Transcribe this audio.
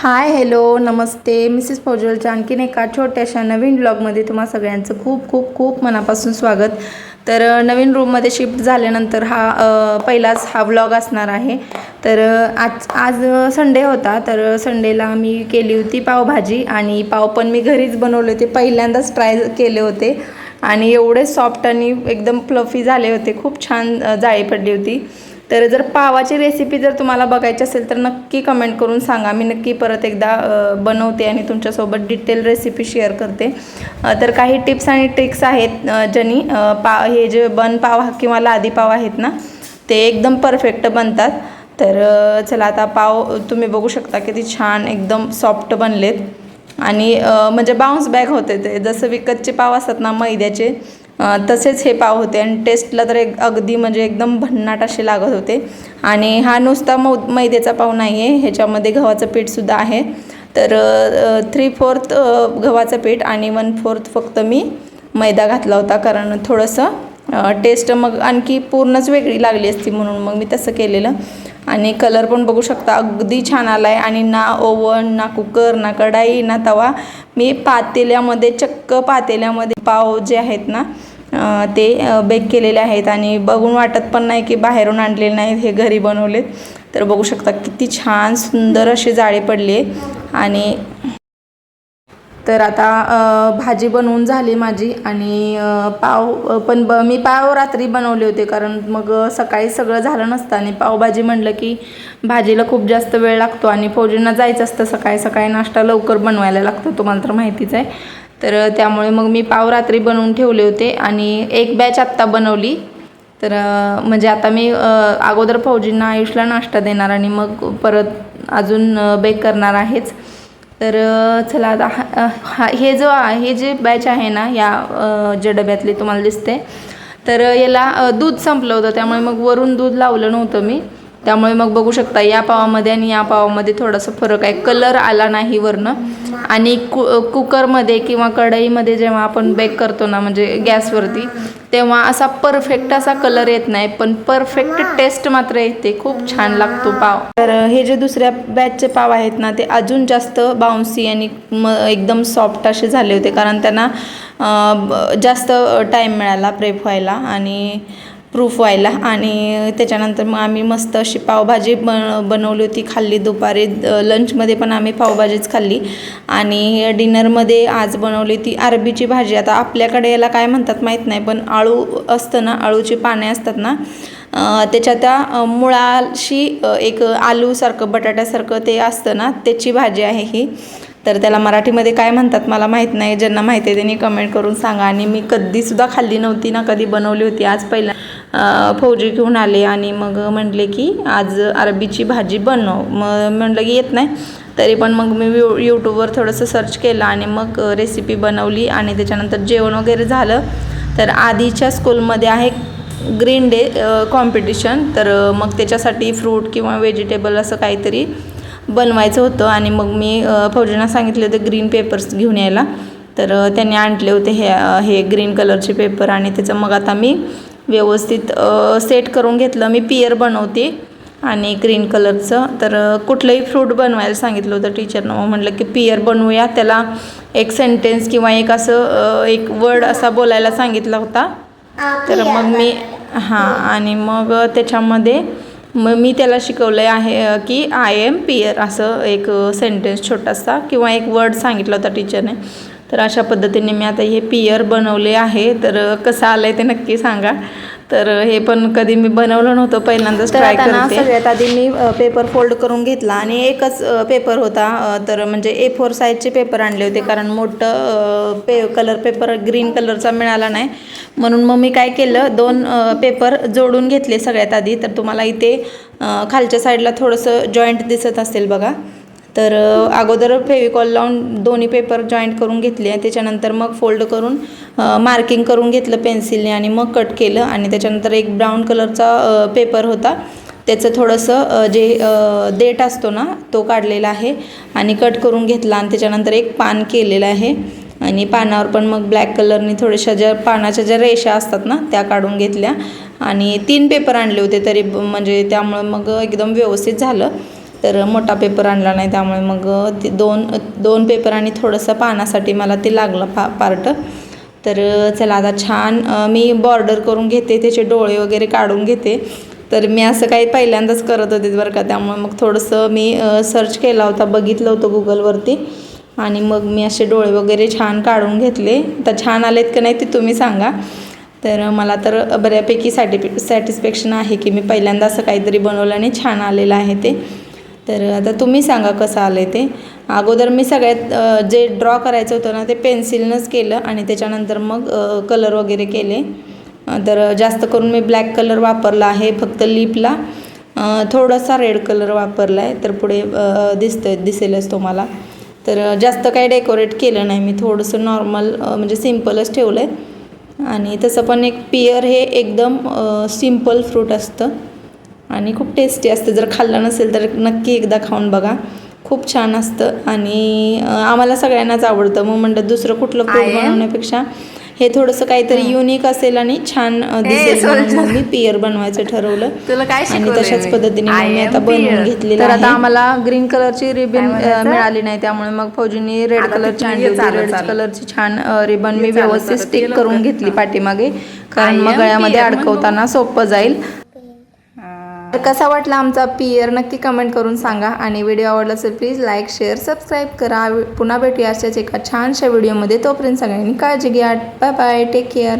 Hi hello नमस्ते Mrs फौजलच्या आणखीन एका छोट्याशा नवीन ब्लॉगमध्ये तुम्हा सगळ्यांचं खूप खूप खूप मनापासून स्वागत. तर नवीन रूममध्ये शिफ्ट झाल्यानंतर पहिलाच हा ब्लॉग असणार आहे. तर आज संडे होता, तर संडेला मी केली होती पावभाजी आणि पाव पण मी घरीच बनवले होते. पहिल्यांदाच ट्राय केले होते आणि एवढे सॉफ्ट आणि एकदम फ्लफी झाले होते. खूप छान जाळी पडली होती. तर जर पावाची रेसिपी जर तुम्हाला बघायची असेल तर नक्की कमेंट करून सांगा. मी नक्की परत एकदा बनवते आणि तुमच्यासोबत डिटेल रेसिपी शेअर करते. तर काही टिप्स आणि ट्रिक्स आहेत ज्यांनी हे जे पाव किंवा लादी पाव आहेत ना, ते एकदम परफेक्ट बनतात. तर चला आता पाव तुम्ही बघू शकता किती छान एकदम सॉफ्ट बनलेत आणि म्हणजे बाउन्स बॅक होते. ते जसं विकतचे पाव असतात ना मैद्याचे, तसेच हे पाव होते आणि टेस्टला तर अगदी म्हणजे एकदम भन्नाट असे लागत होते. आणि हा नुसता मैद्याचा पाव नाही आहे, ह्याच्यामध्ये गव्हाचं पीठसुद्धा आहे. तर 3/4 गव्हाचं पीठ आणि 1/4 फक्त मी मैदा घातला होता, कारण थोडंसं टेस्ट मग आणखी पूर्णच वेगळी लागली असती म्हणून मग मी तसं केलेलं. आणि कलर पण बघू शकता अगदी छान आला आहे. आणि ना ओव्हन, ना कुकर, ना कढाई, ना तवा, मी पातेल्यामध्ये, चक्क पातेल्यामध्ये पाव जे आहेत ना ते बेक केलेले आहेत. आणि बघून वाटत पण नाही की बाहेरून आणलेले नाहीत, हे घरी बनवलेत. तर बघू शकता किती छान सुंदर अशी जाळी पडली आहे. आणि तर आता भाजी बनवून झाली माझी आणि पाव पण मी पाव रात्री बनवले होते, कारण मग सकाळी सगळं झालं नसतं आणि पावभाजी म्हटलं की भाजीला खूप जास्त वेळ लागतो आणि फौजींना जायचं असतं सकाळी सकाळी, नाश्ता लवकर बनवायला लागतो, तुम्हाला तर माहितीच आहे. तर त्यामुळे मग मी पाव रात्री बनवून ठेवले होते आणि एक बॅच आत्ता बनवली. तर म्हणजे आता मी अगोदर फौजींना आयुषला नाश्ता देणार आणि मग परत अजून बेक करणार आहेच. तर चला आता हे जे बॅच आहे ना, या ज्या डब्यातली तुम्हाला दिसते, तर याला दूध संपलं होतं, त्यामुळे मग वरून दूध लावलं नव्हतं मी. त्यामुळे मग बघू शकता या पावामध्ये आणि या पावामध्ये थोडासा फरक आहे. कलर आला नाही वरनं. आणि कुकरमध्ये किंवा कढईमध्ये जेव्हा आपण बेक करतो ना, म्हणजे गॅसवरती, तेव्हा असा परफेक्ट असा कलर येत नाही, पण परफेक्ट टेस्ट मात्र येते. खूप छान लागतो पाव. तर हे जे दुसऱ्या बॅचचे पाव आहेत ना, ते अजून जास्त बाउन्सी आणि एकदम सॉफ्ट असे झाले होते, कारण त्यांना जास्त टाईम मिळाला प्रेप व्हायला आणि प्रूफ व्हायला. आणि त्याच्यानंतर मग आम्ही मस्त अशी पावभाजी बनवली होती, खाल्ली दुपारी. लंचमध्ये पण आम्ही पावभाजीच खाल्ली. आणि डिनरमध्ये आज बनवली ती अरबीची भाजी. आता आपल्याकडे याला काय म्हणतात माहीत नाही, पण आळू असतं ना, आळूची पाने असतात ना, त्याच्या त्या मुळाशी एक आलूसारखं, बटाट्यासारखं ते असतं ना, त्याची भाजी आहे ही. तर त्याला मराठीमध्ये काय म्हणतात मला माहीत नाही, ज्यांना माहिती आहे त्यांनी कमेंट करून सांगा. आणि मी कधीसुद्धा खाल्ली नव्हती ना, कधी बनवली होती. आज पहिला फौजी घेऊन आले आणि मग म्हटले की आज अरबीची भाजी बनव. मग म्हटलं की येत नाही, तरी पण मग मी यूट्यूबवर थोडंसं सर्च केलं आणि मग रेसिपी बनवली. आणि त्याच्यानंतर जेवण वगैरे झालं. तर आधीच्या स्कूलमध्ये आहे ग्रीन डे कॉम्पिटिशन, तर मग त्याच्यासाठी फ्रूट किंवा व्हेजिटेबल असं काहीतरी बनवायचं होतं. आणि मग मी फौजींना सांगितले होते ग्रीन पेपर्स घेऊन यायला. तर त्यांनी आणले होते हे ग्रीन कलरचे पेपर आणि त्याचं मग आता मी व्यवस्थित सेट करून घेतलं. मी पियर बनवते आणि ग्रीन कलरचं. तर कुठलंही फ्रूट बनवायला सांगितलं होतं टीचरनं. मग म्हटलं की पियर बनवूया. त्याला एक सेंटेन्स किंवा एक वर्ड असा बोलायला सांगितला होता. तर मग मी आणि मग त्याच्यामध्ये मग मी त्याला शिकवलं आहे की आय एम पियर, असं एक सेंटेन्स छोटासा किंवा एक वर्ड सांगितला होता टीचरने. तर अशा पद्धतीने मी आता हे पियर बनवले आहे. तर कसं आलं आहे ते नक्की सांगा. तर हे पण कधी मी बनवलं नव्हतं, पहिल्यांदाच ट्राय करते. सगळ्यात आधी मी पेपर फोल्ड करून घेतला आणि एकच पेपर होता, तर म्हणजे A4 साईजचे पेपर आणले होते, कारण मोठं कलर पेपर ग्रीन कलरचा मिळाला नाही. म्हणून मग मी काय केलं, 2 पेपर जोडून घेतले सगळ्यात आधी. तर तुम्हाला इथे खालच्या साईडला थोडंसं जॉईंट दिसत असेल बघा. तर अगोदर फेविकॉल लावून दोन्ही पेपर जॉईंट करून घेतले. त्याच्यानंतर मग फोल्ड करून मार्किंग करून घेतलं पेन्सिलने आणि मग कट केलं. आणि त्याच्यानंतर एक ब्राऊन कलरचा पेपर होता, त्याचं थोडंसं जे देठ असतो ना तो काढलेला आहे आणि कट करून घेतला. आणि त्याच्यानंतर एक पान केलेलं आहे आणि पानावर पण मग ब्लॅक कलरने थोड्याशा ज्या पानाच्या ज्या रेषा असतात ना त्या काढून घेतल्या. आणि 3 पेपर आणले होते तरी, म्हणजे त्यामुळं मग एकदम व्यवस्थित झालं. तर मोठा पेपर आणला नाही, त्यामुळे मग ते दोन पेपर आणि थोडंसं पानासाठी मला ते लागलं पार्ट. तर चला आता छान मी बॉर्डर करून घेते, त्याचे डोळे वगैरे काढून घेते. तर मी असं काही पहिल्यांदाच करत होते बरं का, त्यामुळे मग थोडंसं मी सर्च केला होता, बघितलं होतं गुगलवरती आणि मग मी असे डोळे वगैरे छान काढून घेतले. तर छान आलेत का नाही ते तुम्ही सांगा. तर मला तर बऱ्यापैकी सॅटिस्फॅक्शन आहे की मी पहिल्यांदा असं काहीतरी बनवलं आणि छान आलेलं आहे ते. तर आता तुम्ही सांगा कसं आलं आहे ते. अगोदर मी सगळ्यात जे ड्रॉ करायचं होतं ना ते पेन्सिलनंच केलं आणि त्याच्यानंतर मग कलर वगैरे केले. तर जास्त करून मी ब्लॅक कलर वापरला आहे, फक्त लिपला थोडासा रेड कलर वापरला आहे. तर पुढे दिसेलच तुम्हाला. तर जास्त काही डेकोरेट केलं नाही मी, थोडंसं नॉर्मल म्हणजे सिम्पलच ठेवलं आहे. आणि तसं पण एक पियर हे एकदम सिम्पल फ्रूट असतं आणि खूप टेस्टी असतं. जर खाल्लं नसेल तर नक्की एकदा खाऊन बघा, खूप छान असतं आणि आम्हाला सगळ्यांनाच आवडतं. मग म्हणलं दुसरं कुठलं फ्रूट बनवण्यापेक्षा हे थोडंसं काहीतरी युनिक असेल आणि छान दिसेल म्हणून मग मी पियर बनवायचं ठरवलं. आणि तशाच पद्धतीने मग मी आता बनवून घेतलेलं आहे. तर आता आम्हाला ग्रीन कलरची रिबन मिळाली नाही, त्यामुळे मग फौजींनी रेड कलरची आणली होती. रेड कलरची छान रिबन मी व्यवस्थित स्टिक करून घेतली पाठीमागे, कारण मग गळ्यामध्ये अडकवताना सोपं जाईल. तर कसा वाटला आमचा पियर नक्की कमेंट करून सांगा आणि व्हिडिओ आवडला असेल प्लीज लाईक शेअर सबस्क्राईब करा. पुन्हा भेटूया अशाच एका छानशा व्हिडिओमध्ये. तोपर्यंत सगळ्यांनी काळजी घ्या. Bye bye, take care.